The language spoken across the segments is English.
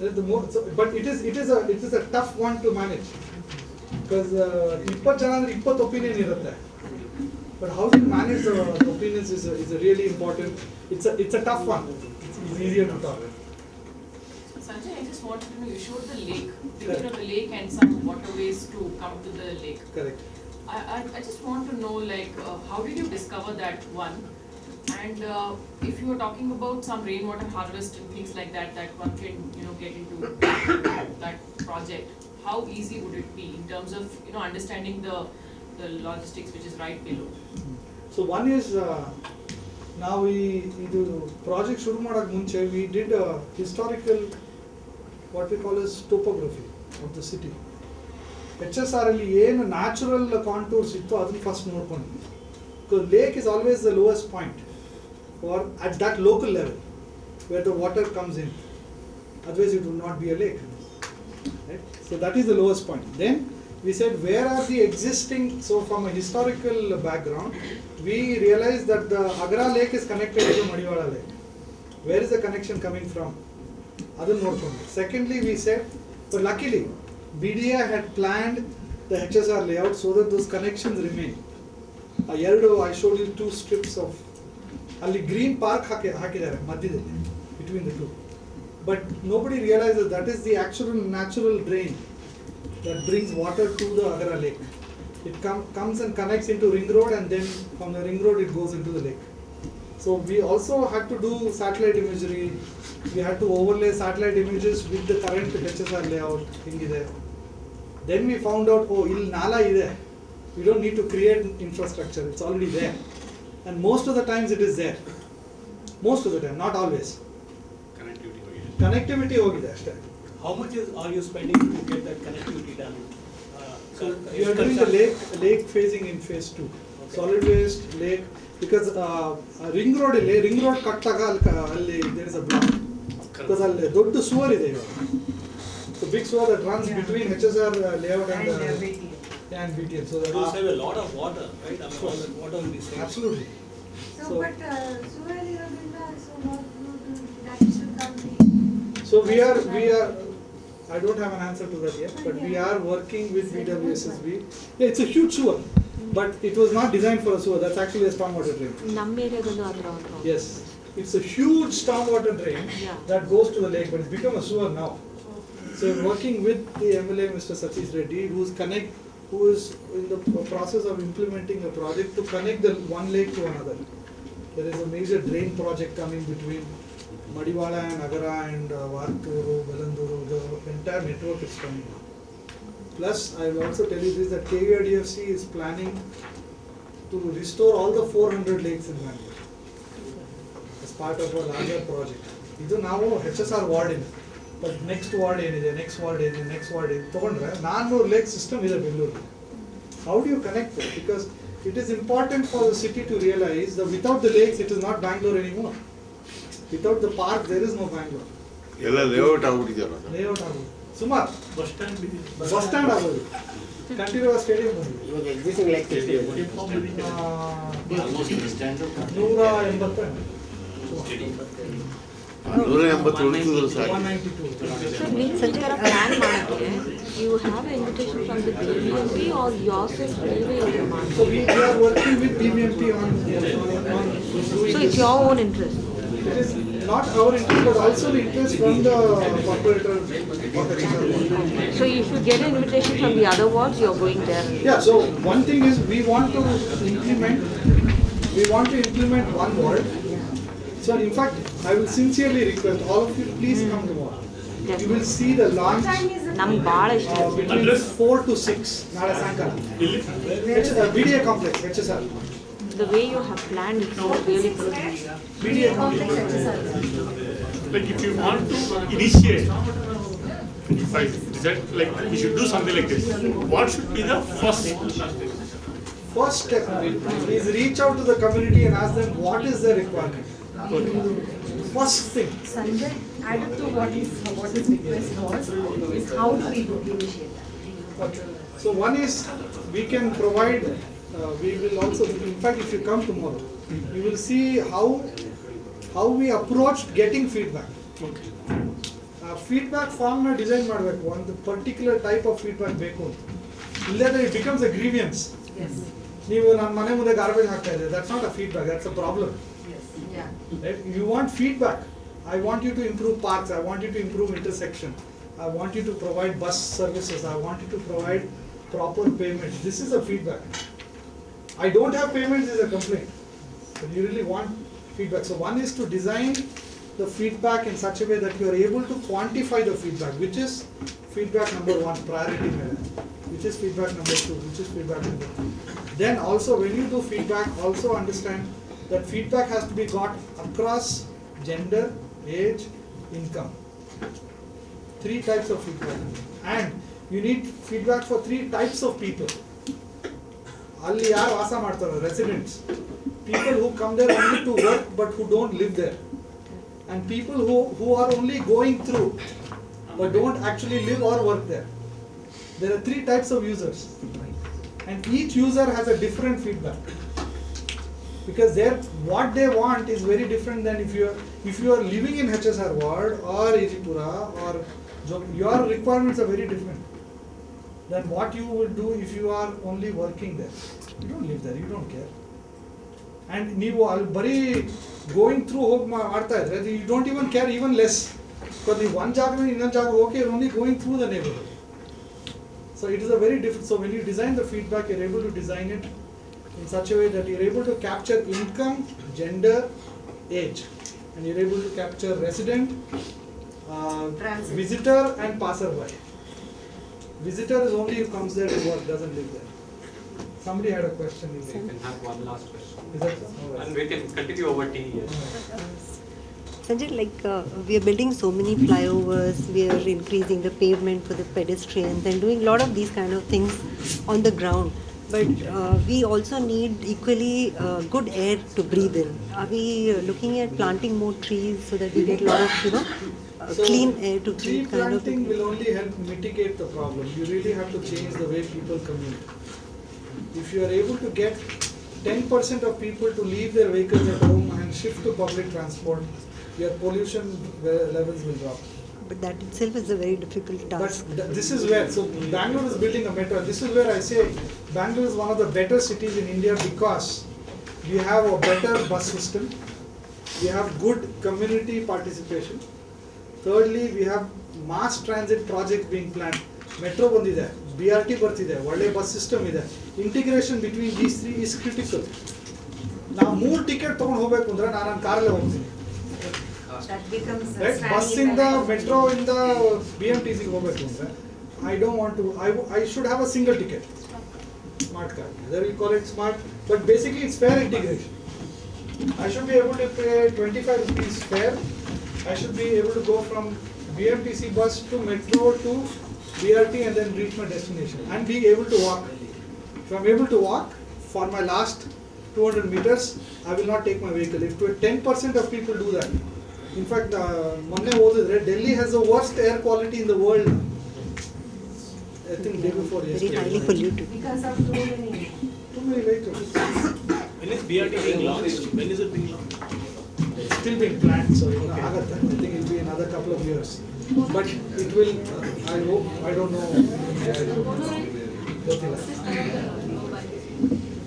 But it is a tough one to manage because 20 jana andre 20 opinion irutte. But how do you manage the opinions is a really important. It's a tough one. It's easier to talk. Sanjay, I just wanted to know, you showed the lake, picture of the lake and some waterways to come to the lake. Correct. I just want to know, like, how did you discover that one? And if you were talking about some rainwater harvest and things like that, that one can, get into that project, how easy would it be in terms of, understanding the logistics which is right below? So one is now idu project shuru madak munche we did a historical what we call as topography of the city. HSR alli ಏನು natural contours ittu adನ್ನು first ನೋಡ್ಕೊಂಡ್ವಿ. Because lake is always the lowest point or at that local level where the water comes in. Otherwise it would not be a lake. Right? So that is the lowest point. Then we said where are the existing, so from a historical background we realized that the Agra lake is connected to Madiwala lake. Where is the connection coming from? Adunu nodkondi. Secondly we said, but luckily BDA had planned the HSR layout so that those connections remain. I showed you 2 strips of alli green park hakidare madhyadalli between the two. But nobody realizes that is the actual natural drain that brings water to the Agra lake. It comes and connects into ring road and then from the ring road it goes into the lake. So we also had to do satellite imagery. We had to overlay satellite images with the current HSR layout. Then we found out, oh, il nala ide. We don't need to create infrastructure. It's already there. And most of the times it is there. Most of the time, not always. Connectivity hogide ashte. How much are you spending to get that connectivity done? So we are doing the lake phasing in phase 2. Okay. Solid waste, lake, because ring road kattaga alli there is a block. Because alli doddu sewer ide ivaga. So big sewer that runs between HSR layout and BTL. So that will save a lot of water, right? I mean, all that water will be saved. Absolutely. So but sewer irodinda, so what that should come. So we are. I don't have an answer to that yet, but we are working with BWSSB. Yeah, it's a huge sewer, but it was not designed for a sewer. That's actually a stormwater drain. Yes, it's a huge stormwater drain that goes to the lake, but it's become a sewer now. So we're working with the MLA, Mr. Satish Reddy, who is in the process of implementing a project to connect the one lake to another. There is a major drain project coming between Madiwala and Agara and Varturu, Velanduru, the entire network is coming. Plus, I will also tell you this, that KVRDFC is planning to restore all the 400 lakes in Bangalore as part of a larger project. This is now HSR ward in, but next ward next ward togondre 400 lake system is a Bangalore. How do you connect it? Because it is important for the city to realize that without the lakes, it is not Bangalore anymore. Without the park, there is no Bangalore. Yella layout agudidara. Layout agudu. Sumar. Bus stand agudu. Continuous stadium agudu. Iವಾಗ existing like 60 Almost standard. 180. 180 ಉಳಿಸಿದ್ರು ಸಾಕು. 192. So means such a plan ಮಾಡಕ್ಕೆ you have an invitation from the BBMP or yourself railway is the market? So we are working with BBMP on So it's your own interest? It is not our interest, but also the interest from the operator. So if you get an invitation from the other wards, you're going there? Yeah, so one thing is we want to implement one ward. So in fact, I will sincerely request all of you to please come tomorrow. You will see the launch between 4 to 6 nala sankala. BDA complex, HSR. The way you have planned it is really good. BDA complex. Like if you want to initiate, if I decide like we should do something like this, what should be the first step is reach out to the community and ask them what is their requirement. First thing. Sanjay, added to what his request was, is how do we initiate that? So one is we can provide, we will also, in fact if you come tomorrow, you will see how we approached getting feedback. Feedback form ನ design ಮಾಡಬೇಕು, ಒಂದು particular type of feedback ಬೇಕು ಅಂತ. ಇಲ್ಲದ್ರೆ it becomes a grievance. ನೀವು ನನ್ನ ಮನೆ ಮುಂದೆ ಗಾರ್ಬೇಜ್ ಹಾಕ್ತಾ ಇದ್ದೀರಿ, that's not a feedback, that's a problem. You want feedback. I want you to improve parks, I want you to improve intersection, I want you to provide bus services, I want you to provide proper payments. This is a feedback. I don't have payments is a complaint. But you really want feedback. So one is to design the feedback in such a way that you are able to quantify the feedback, which is feedback number 1, priority level, which is feedback number 2, which is feedback number 3. Then also when you do feedback, also understand that feedback has to be got across gender, age, income. 3 types of feedback. And you need feedback for 3 types of people. ಅಲ್ಲಿ ಯಾರು ವಾಸ ಮಾಡ್ತಾರೆ, residents, people who come there only to work but who don't live there, and people who are only going through but don't actually live or work there. There are 3 types of users, and each user has a different feedback, because what they want is very different than if you are living in HSR ward or Ejipura or your requirements are very different than what you will do if you are only working there. You don't live there, you don't care. And ನೀವು ಅಲ್ಲಿ ಬರೀ going through ಹೋಗಿ ಮಾಡ್ತಾ ಇದ್ರೆ you don't even care, even less, because ನೀವು ಒಂದು ಜಾಗದಿಂದ ಇನ್ನೊಂದು ಜಾಗ ಹೋಗಿ you're only going through the neighborhood. So it is a very different. So when you design the feedback, you're able to design it in such a way that you're able to capture income, gender, age, and you're able to capture resident, visitor and passerby. Visitor is only who comes there to work, doesn't live there. Somebody had a question. We can have one last question. Is that so? Oh, And we can continue over tea. Yes. Sanjay, we are building so many flyovers, we are increasing the pavement for the pedestrians and doing a lot of these kind of things on the ground. But we also need equally good air to breathe in. Are we looking at planting more trees so that we get a lot of, clean air to tree breathe? planting will only help mitigate the problem. You really have to change the way people commute. If you are able to get 10% of people to leave their vehicles at home and shift to public transport, your pollution levels will drop. But that itself is a very difficult task. But this is where, so Bangalore is building a metro. This is where I say Bangalore is one of the better cities in India, because we have a better bus system, we have good community participation. Thirdly, we have mass transit projects being planned. Metro ಬಂದಿದೆ, BRT ಬರ್ತಿದೆ, ಒಳ್ಳೆ bus system ಇದೆ. Integration between these 3 is critical. ನಾವು 3 ticket ತಗೊಂಡು ಹೋಗಬೇಕು ಅಂದ್ರೆ ನಾನು ನನ್ನ ಕಾರಲ್ಲೇ ಹೋಗ್ತೀನಿ. Right? ಬಸ್ಸಿಂದ ಮೆಟ್ರೋ ಇಂದ BMTC ಹೋಗಬೇಕು ಅಂದ್ರೆ I don't want to. I should have a single ticket. Smart card. There we call it smart, but basically it's fare integration. I should be able to pay 25 rupees fare. I should be able to go from BMTC bus to metro to BRT and then reach my destination and be able to walk. If I'm able to walk for my last 200 meters, I will not take my vehicle. If 10% of people do that, in fact, Delhi has the worst air quality in the world. I think day before yesterday. Very highly polluted. Because of too many vehicles. When is BRT being launched? When is it being launched? It's still being planned, so I think it will be another couple of years. But it will, I hope, I don't know.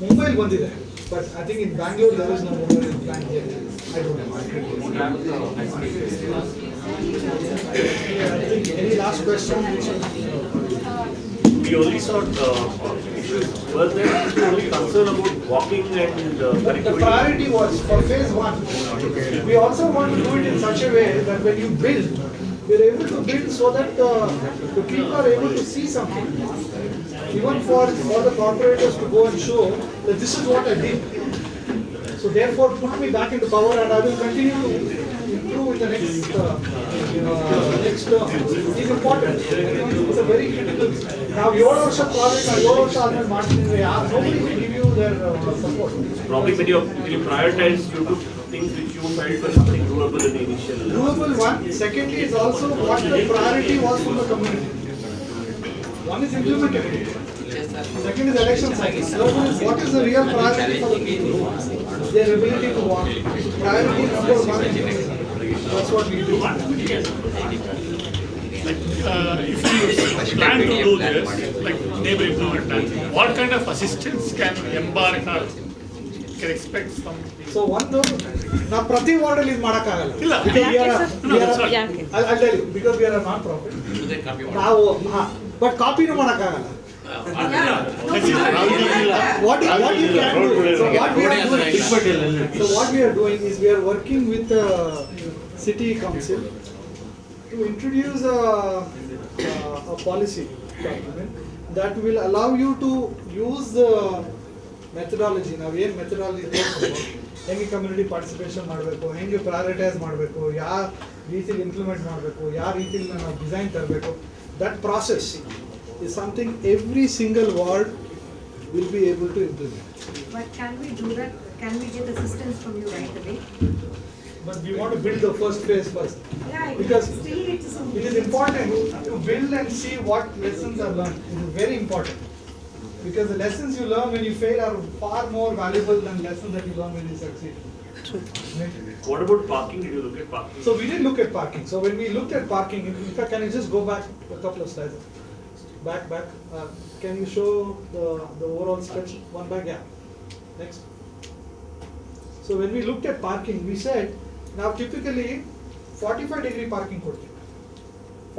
Mumbai ಬಂದಿದೆ, but I think in Bangalore there is no mobile plan yet. I don't know. Any last question? We only saw issues. Was there only concern about walking and But the priority was for phase 1. We also want to do it in such a way that when you build, we're able to build so that the people are able to see something. Even for the corporators to go and show that this is what I did. So therefore, put me back into power, and I will continue to improve in the next term. It is important. It's a very critical. Now, your project, your nobody will give you their support. probably when you prioritize, you took things which you felt were something doable in the initial. Doable one. Secondly, is also what the priority was from the community. One is implementation. Second is election cycle. Third is what is the real priority for the people? Their ability to walk. Priority number 1. That's what we do. if you plan to do this, like neighbor improvement plan, what kind of assistance can embark or can expect from? So one now prati ward is ಮಾಡಕ್ಕಾಗಲ್ಲ. ಇಲ್ಲ. Because we are ಯಾಕೆ? I'll tell you, because we are a non-profit. ನಾವು but ಕಾಪಿನೂ ಮಾಡಕ್ಕಾಗಲ್ಲ. What you can do, so what we are doing is we are working with the city council to introduce a policy document that will allow you to use the methodology. Now ಏನು methodology ಹೆಂಗೆ community participation ಮಾಡಬೇಕು, ಹೆಂಗೆ prioritise ಮಾಡಬೇಕು, ಯಾವ ರೀತಿಲಿ implement ಮಾಡಬೇಕು, ಯಾವ ರೀತಿಲಿ ನಾವು ಡಿಸೈನ್ ತರಬೇಕು, that process is something every single ward will be able to implement. But can we do that? Can we get assistance from you right away? But we want to build the first phase first. Yeah, Because still it is important to build and see what lessons are learned. It is very important. Because the lessons you learn when you fail are far more valuable than lessons that you learn when you succeed. True. What about parking? Did you look at parking? So we did look at parking. So when we looked at parking, in fact, can you just go back a couple of slides? Back. Can you show the overall stretch? One back, yeah. Next. So when we looked at parking, we said, now typically 45-degree parking could be.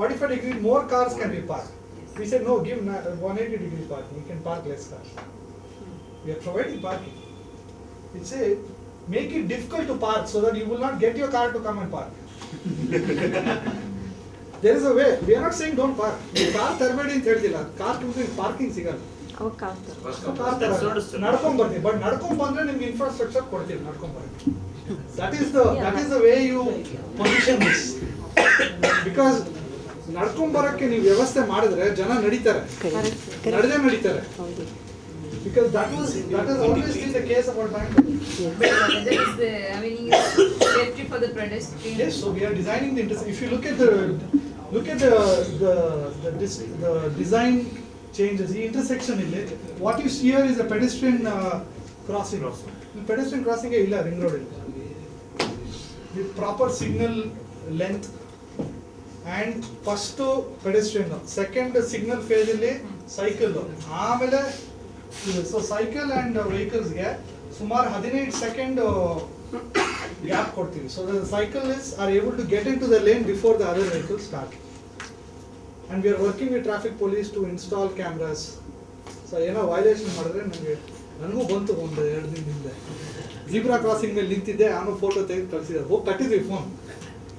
45-degree, more cars can be parked. We said, no, give 180-degree parking. You can park less cars. We are providing parking. It said, make it difficult to park so that you will not get your car to come and park. There is a way. We are not saying don't park. Car ತರಬೇಡಿ ಅಂತ ಹೇಳ್ತಿಲ್ಲ. Car parking ಸಿಗಲ್ಲ. ಅವಾಗ ಕಾಸ್ತಾರೆ. ನಡ್ಕೊಂಡ್ ಬರ್ತೀವಿ, but ನಡ್ಕೊಂಡ್ ಬಂದ್ರೆ ನಿಮ್ಗೆ infrastructure ಕೊಡ್ತೀವಿ ನಡ್ಕೊಂಡ್ ಬರಕ್ಕೆ. That is the way you position this. Because ನಡ್ಕೊಂಡ್ ಬರಕ್ಕೆ ನೀವು ವ್ಯವಸ್ಥೆ ಮಾಡಿದ್ರೆ ಜನ ನಡೀತಾರೆ, ನಡೆದೇ ನಡೀತಾರೆ. Because that has always been the case about Bangalore. There is the safety for the pedestrian. Yes, so we are designing the intersection. If you look at the design changes, the intersection illi, what you see here is a pedestrian crossing. Pedestrian crossing illa ring road illi. With proper signal length and first pedestrian, second signal phase illi cycle. ಆಮೇಲೆ so cycle and vehicles ಗೆ ಸುಮಾರು 18 second gap ಕೊಡ್ತೀವಿ. So the cyclists are able to get into the lane before the other vehicles start. And we are working with traffic police to install cameras. So ಏನೋ violation ಮಾಡಿದ್ರೆ ನನಗೂ ಬಂತು ಒಂದು 2 ದಿನದಿಂದ. Zebra crossing ಮೇಲೆ ನಿಂತಿದ್ದೆ, ಆಮೇಲೆ ಫೋಟೋ ತೆಗೆದು ಕಳಿಸಿದ್ದಾರೆ. ಹೋಗಿ ಕಟ್ಟಿದ್ವಿ ಫೋನ್,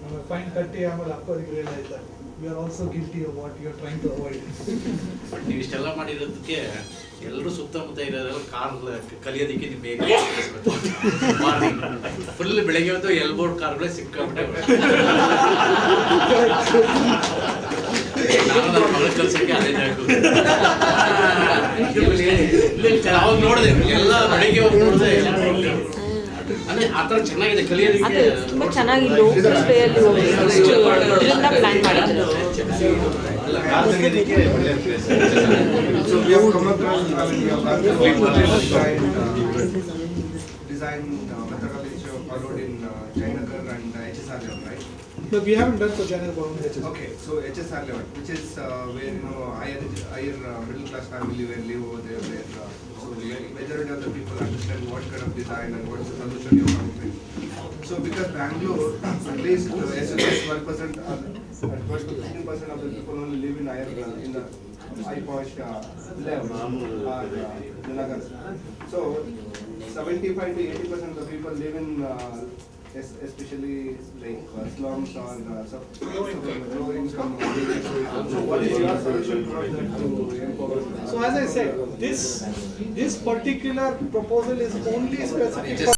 ಆಮೇಲೆ ಫೈನ್ ಕಟ್ಟಿ ಆಮೇಲೆ ಅಪ್ಪರಿಗೆ ಹೇಳಾಯ್ತು. We are also guilty of what you are trying to avoid. But ನೀವು ಇಷ್ಟೆಲ್ಲ ಮಾಡಿರೋದಕ್ಕೆ ಎಲ್ಲರೂ ಸುತ್ತಮುತ್ತ ಇರೋದ್ರಲ್ಲಿ ಕಾರ್ ಕಲಿಯೋದಕ್ಕೆ ನೀವು ಬೇಗ ಫುಲ್ ಬೆಳಗ್ಗೆ ಹೊತ್ತು ಎಲ್ಬೋರ್ಡ್ ಕಾರ್ಗಳೇ ಸಿಕ್ಕಾಬಿಟ್ಟೆ. ನಾನು ನನ್ನ ಮಗಳ ಕೆಲಸಕ್ಕೆ ಅದೇ ಅವಾಗ ನೋಡಿದೆ ಎಲ್ಲ ಬೆಳಗ್ಗೆ ಹೊತ್ತು ನೋಡಿದೆ. ಅಂದ್ರೆ ಆ ಥರ ಚೆನ್ನಾಗಿದೆ ಕಲಿಯೋದಕ್ಕೆ. ತುಂಬಾ ಚೆನ್ನಾಗಿ ಲೋಕಲ್ ವೇಯಲ್ಲಿ ಇದರಿಂದ ಪ್ಲಾನ್ ಮಾಡಿದ್ರು. So we have come across design methodology followed in Jayanagar and HSR level, right? No, we haven't done for Jayanagar or HSR. Okay, so HSR level, which is where higher middle class family will live over there, where so majority of the people understand what kind of design and what is the solution you are coming with. So because Bangalore, at least 12% at first 15% of the people only live in higher in the high posh level or Nagar. So 75 to 80% of the people live in especially like slums or low income. So what is your solution for that to empower? So as I said, this particular proposal is only specific for